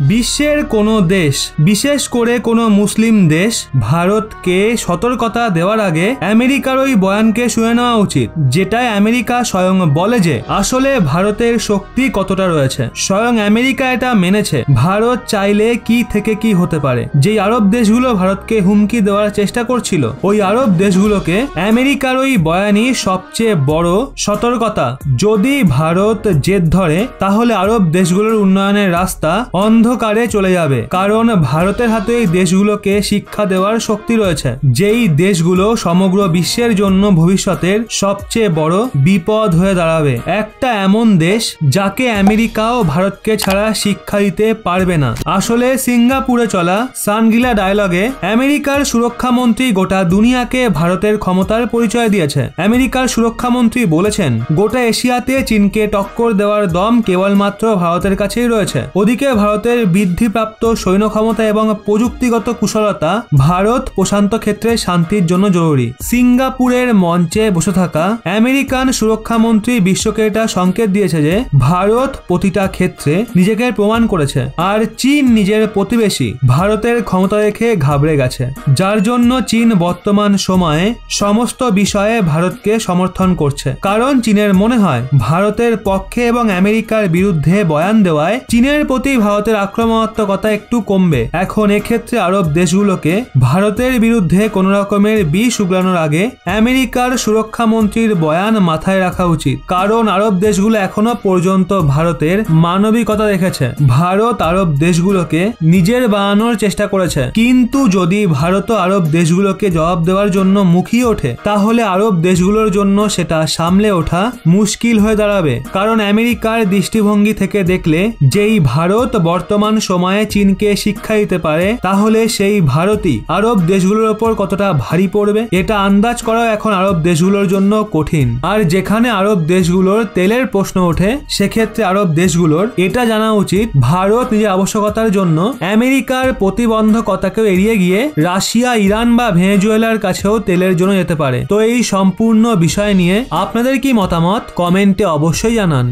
বিশ্বের কোনো দেশ, বিশেষ করে কোনো মুসলিম দেশ ভারতকে সতর্কতা দেওয়ার আগে আমেরিকার ওই বয়ানকে শুনে নেওয়া উচিত, যেটায় আমেরিকা স্বয়ং বলে যে আসলে ভারতের শক্তি কতটা রয়েছে। স্বয়ং আমেরিকা এটা মেনেছে ভারত চাইলে কি থেকে কি হতে পারে। যেই আরব দেশগুলো ভারতকে হুমকি দেওয়ার চেষ্টা করছিল, ওই আরব দেশগুলোকে আমেরিকার ওই বয়ানই সবচেয়ে বড় সতর্কতা। যদি ভারত জেদ ধরে তাহলে আরব দেশগুলোর উন্নয়নের রাস্তা অন্ধকারে চলে যাবে, কারণ ভারতের হাতে এই দেশগুলোকে শিক্ষা দেওয়ার শক্তি রয়েছে। যেই দেশগুলো সমগ্র বিশ্বের জন্য ভবিষ্যতের সবচেয়ে বড় বিপদ হয়ে দাঁড়াবে। একটা এমন দেশ যাকে আমেরিকাও ভারতকে ছাড়া শিক্ষা দিতে পারবে না। আসলে সিঙ্গাপুরে চলা সানগ্রিলা ডায়ালগে আমেরিকার সুরক্ষা মন্ত্রী গোটা দুনিয়াকে ভারতের ক্ষমতার পরিচয় দিয়েছে। আমেরিকার সুরক্ষা মন্ত্রী বলেছেন, গোটা এশিয়াতে চীনকে টক্কর দেওয়ার দম কেবলমাত্র ভারতের কাছেই রয়েছে। ওদিকে ভারতের বৃদ্ধিপ্রাপ্ত সৈন্য ক্ষমতা এবং প্রযুক্তিগত কুশলতা ভারত প্রশান্ত ক্ষেত্রে শান্তির জন্য জরুরি। সিঙ্গাপুরের মঞ্চে বসে থাকা আমেরিকান সুরক্ষা মন্ত্রী বিশ্বকে এটা সংকেত দিয়েছে যে ভারত প্রতিটা ক্ষেত্রে নিজেকে প্রমাণ করেছে, আর চীন নিজের প্রতিবেশী ভারতের ক্ষমতা দেখে ঘাবড়ে গেছে, যার জন্য চীন বর্তমান সময়ে সমস্ত বিষয়ে ভারতকে সমর্থন করছে। কারণ চীনের মনে হয় ভারতের পক্ষে এবং আমেরিকার বিরুদ্ধে বয়ান দেওয়ায় চীনের প্রতি ভারতের আক্রমণাত্মকতা একটু কমবে। এখন এক্ষেত্রে আরব দেশগুলোকে ভারতের বিরুদ্ধে কোন রকমের বিষ উগলানোর আগে আমেরিকার সুরক্ষা মন্ত্রীর বয়ান মাথায় রাখা উচিত, কারণ আরব দেশগুলো এখনো পর্যন্ত ভারতের মানবিকতা দেখেছে। ভারত আরব দেশগুলোকে নিজের বানানোর চেষ্টা করেছে, কিন্তু যদি ভারত আরব দেশগুলোকে জবাব দেওয়ার জন্য মুখিয়ে ওঠে তাহলে আরব দেশগুলোর জন্য সেটা সামলে ওঠা মুশকিল হয়ে দাঁড়াবে। কারণ আমেরিকার দৃষ্টিভঙ্গি থেকে দেখলে যেই ভারত বর্তমান সময়ে চীনকে শিক্ষা দিতে পারে, তাহলে সেই ভারতই আরব দেশগুলোর ওপর কতটা ভারী পড়বে এটা আন্দাজ করাও এখন আরব দেশগুলোর জন্য কঠিন। আর যেখানে আরব দেশগুলোর তেলের প্রশ্ন ওঠে, সেক্ষেত্রে আরব দেশগুলোর এটা জানা উচিত ভারত নিজের আবশ্যকতার জন্য আমেরিকার প্রতিবন্ধকতাকেও এড়িয়ে গিয়ে রাশিয়া, ইরান বা ভেনেজুয়েলার কাছেও তেলের জন্য যেতে পারে। তো এই সম্পূর্ণ বিষয় নিয়ে আপনাদের কি মতামত কমেন্টে অবশ্যই জানান।